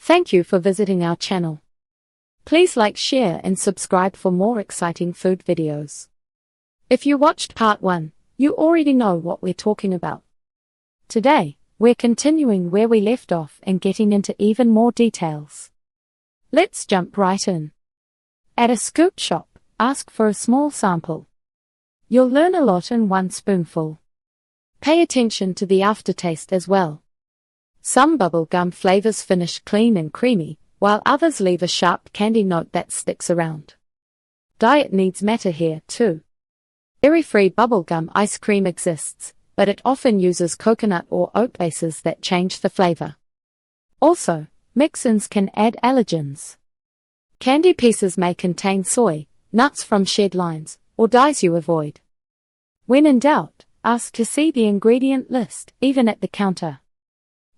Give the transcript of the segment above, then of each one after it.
Thank you for visiting our channel. Please like, share and subscribe for more exciting food videos. If you watched part 1, you already know what we're talking about. Today, we're continuing where we left off and getting into even more details. Let's jump right in. At a scoop shop, ask for a small sample. You'll learn a lot in one spoonful. Pay attention to the aftertaste as well. Some bubble gum flavors finish clean and creamy, while others leave a sharp candy note that sticks around. Diet needs matter here, too. Dairy-free bubblegum ice cream exists, but it often uses coconut or oat bases that change the flavor. Also, mix-ins can add allergens. Candy pieces may contain soy, nuts from shed lines, or dyes you avoid. When in doubt, ask to see the ingredient list, even at the counter.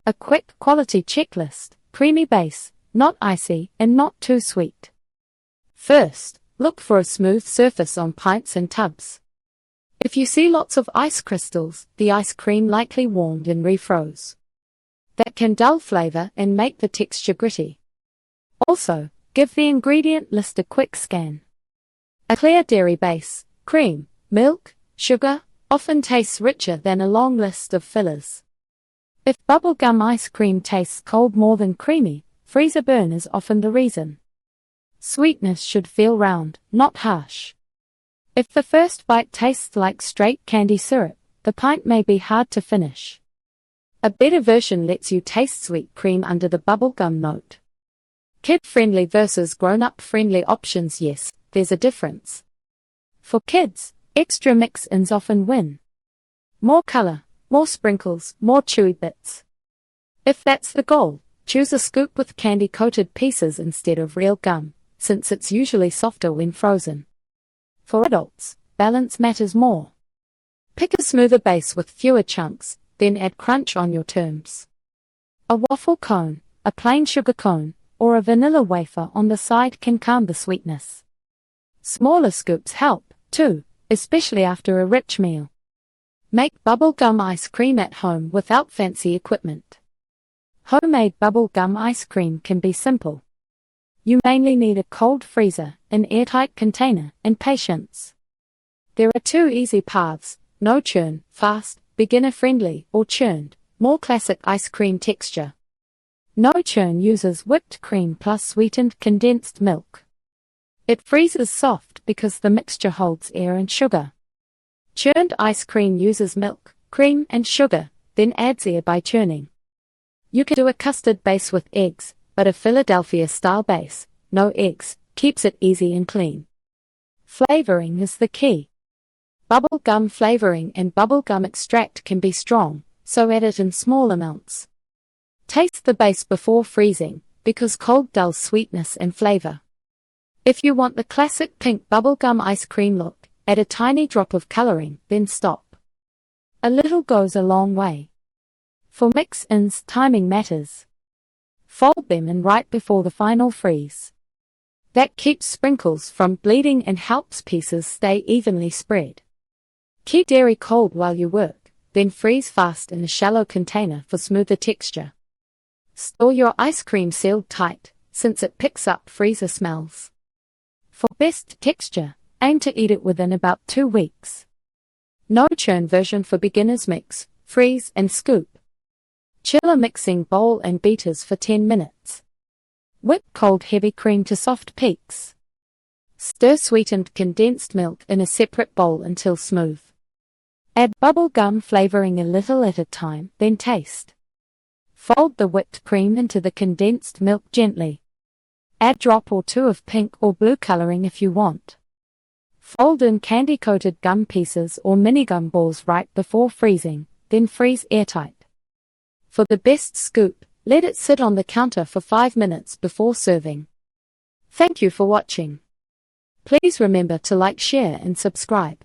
A quick quality checklist: creamy base, not icy, and not too sweet. First, look for a smooth surface on pints and tubs. If you see lots of ice crystals, the ice cream likely warmed and refroze. That can dull flavor and make the texture gritty. Also, give the ingredient list a quick scan. A clear dairy base, cream, milk, sugar, often tastes richer than a long list of fillers. If bubblegum ice cream tastes cold more than creamy, freezer burn is often the reason. Sweetness should feel round, not harsh. If the first bite tastes like straight candy syrup, the pint may be hard to finish. A better version lets you taste sweet cream under the bubblegum note. Kid-friendly versus grown-up-friendly options. Yes, there's a difference. For kids, extra mix-ins often win. More color, more sprinkles, more chewy bits. If that's the goal, choose a scoop with candy-coated pieces instead of real gum, since it's usually softer when frozen. For adults, balance matters more. Pick a smoother base with fewer chunks, then add crunch on your terms. A waffle cone, a plain sugar cone, or a vanilla wafer on the side can calm the sweetness. Smaller scoops help, too, especially after a rich meal. Make bubblegum ice cream at home without fancy equipment. Homemade bubblegum ice cream can be simple. You mainly need a cold freezer, an airtight container, and patience. There are two easy paths: no-churn, fast, beginner-friendly, or churned, more classic ice cream texture. No-churn uses whipped cream plus sweetened condensed milk. It freezes soft because the mixture holds air and sugar. Churned ice cream uses milk, cream, and sugar, then adds air by churning. You can do a custard base with eggs, but a Philadelphia-style base, no eggs, keeps it easy and clean. Flavoring is the key. Bubblegum flavoring and bubblegum extract can be strong, so add it in small amounts. Taste the base before freezing, because cold dulls sweetness and flavor. If you want the classic pink bubblegum ice cream look, add a tiny drop of coloring, then stop. A little goes a long way. For mix-ins, timing matters. Fold them in right before the final freeze. That keeps sprinkles from bleeding and helps pieces stay evenly spread. Keep dairy cold while you work, then freeze fast in a shallow container for smoother texture. Store your ice cream sealed tight, since it picks up freezer smells. For best texture, aim to eat it within about 2 weeks. No-churn version for beginners: mix, freeze, and scoop. Chill a mixing bowl and beaters for 10 minutes. Whip cold heavy cream to soft peaks. Stir sweetened condensed milk in a separate bowl until smooth. Add bubblegum flavoring a little at a time, then taste. Fold the whipped cream into the condensed milk gently. Add drop or two of pink or blue coloring if you want. Fold in candy-coated gum pieces or mini gum balls right before freezing, then freeze airtight. For the best scoop, let it sit on the counter for 5 minutes before serving. Thank you for watching. Please remember to like, share and subscribe.